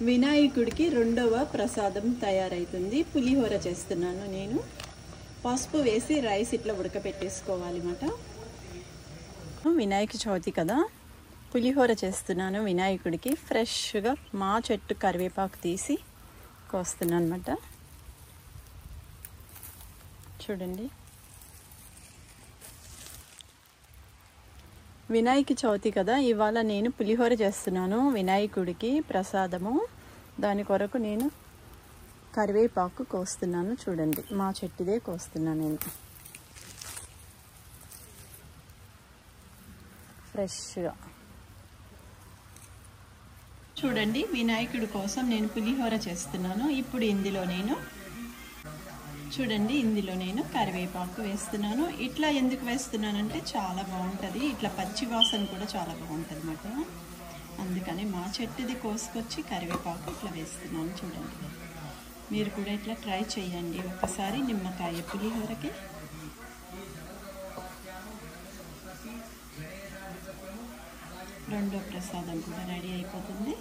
వినాయకుడికి రెండవ ప్రసాదం తయారైతుంది. పులిహోర చేస్తున్నాను నేను. పసుపు వేసి రైస్ ఇట్లా ఉడకపెట్టేసుకోవాలన్నమాట. వినాయక చవితి కదా, పులిహోర చేస్తున్నాను వినాయకుడికి. ఫ్రెష్గా మా చెట్టు కరివేపాకు తీసి కోస్తున్నాను అన్నమాట. చూడండి, వినాయక చవితి కదా, ఇవాళ నేను పులిహోర చేస్తున్నాను వినాయకుడికి ప్రసాదము. దాని కొరకు నేను కరివేపాకు కోస్తున్నాను. చూడండి, మా చెట్టుదే కోస్తున్నాను నేను. ఫ్రెష్గా చూడండి, వినాయకుడి కోసం నేను పులిహోర చేస్తున్నాను. ఇప్పుడు ఇందులో నేను కరివేపాకు వేస్తున్నాను. ఇట్లా ఎందుకు వేస్తున్నానంటే చాలా బాగుంటుంది. ఇట్లా పచ్చి వాసన కూడా చాలా బాగుంటుంది అన్నమాట. అందుకని మా చెట్టుది కోసుకొచ్చి కరివేపాకు ఇట్లా వేస్తున్నాను. చూడండి, మీరు కూడా ఇట్లా ట్రై చేయండి ఒకసారి నిమ్మకాయ పులిహోరకి. రెండో ప్రసాదం కూడా రెడీ అయిపోతుంది.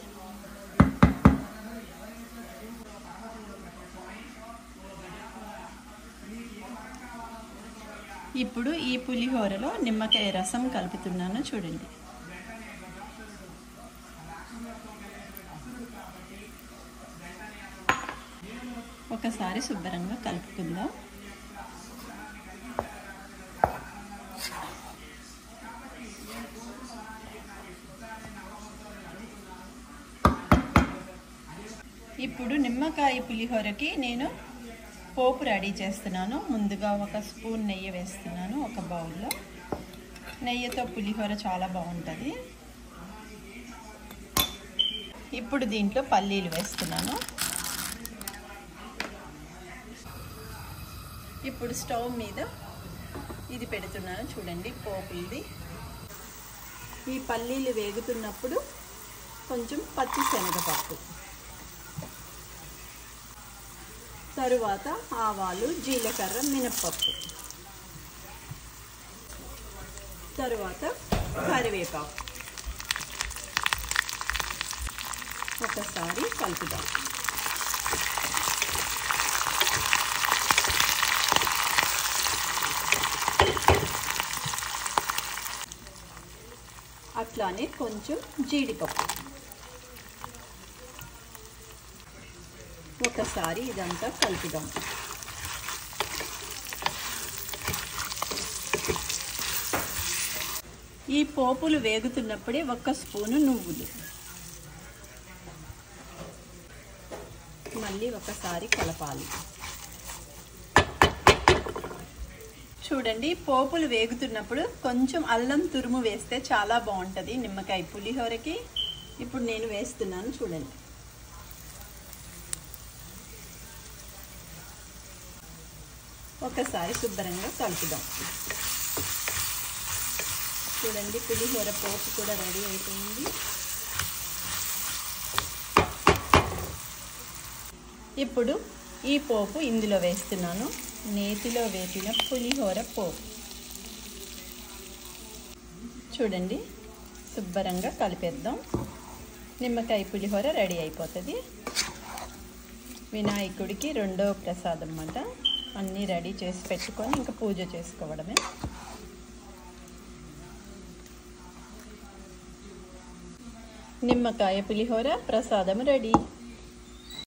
ఇప్పుడు ఈ పులిహోరలో నిమ్మకాయ రసం కలుపుతున్నాను. చూడండి, ఒకసారి శుభ్రంగా కలుపుకుందాం. ఇప్పుడు నిమ్మకాయ పులిహోరకి నేను పోపు రెడీ చేస్తున్నాను. ముందుగా ఒక స్పూన్ నెయ్యి వేస్తున్నాను. ఒక బౌల్లో నెయ్యితో పులిహోర చాలా బాగుంటుంది. ఇప్పుడు దీంట్లో పల్లీలు వేస్తున్నాను. ఇప్పుడు స్టవ్ మీద ఇది పెడుతున్నాను. చూడండి, పోపుది. ఈ పల్లీలు వేగుతున్నప్పుడు కొంచెం పచ్చి శనగపప్పు, తరువాత ఆవాలు, జీలకర్ర, మినప్పప్పు, తరువాత కరివేపాకు ఒకసారి కలుపుదాం. అట్లానే కొంచెం జీడిపప్పు. ఒకసారి ఇదంతా కలుపుదాం. ఈ పోపులు వేగుతున్నప్పుడే ఒక స్పూను నువ్వులు, మళ్ళీ ఒకసారి కలపాలి. చూడండి, పోపులు వేగుతున్నప్పుడు కొంచెం అల్లం తురుము వేస్తే చాలా బాగుంటుంది నిమ్మకాయ పులిహోరకి. ఇప్పుడు నేను వేస్తున్నాను. చూడండి, ఒకసారి శుభ్రంగా కలుపుదాం. చూడండి, పులిహోర పోపు కూడా రెడీ అయిపోయింది. ఇప్పుడు ఈ పోపు ఇందులో వేస్తున్నాను. నేతిలో వేసిన పులిహోర పోపు. చూడండి, శుభ్రంగా కలిపేద్దాం. నిమ్మకాయ పులిహోర రెడీ అయిపోతుంది. వినాయకుడికి రెండవ ప్రసాదం అన్నమాట. అన్నీ రెడీ చేసి పెట్టుకొని ఇంకా పూజ చేసుకోవడమే. నిమ్మకాయ పులిహోర ప్రసాదం రెడీ.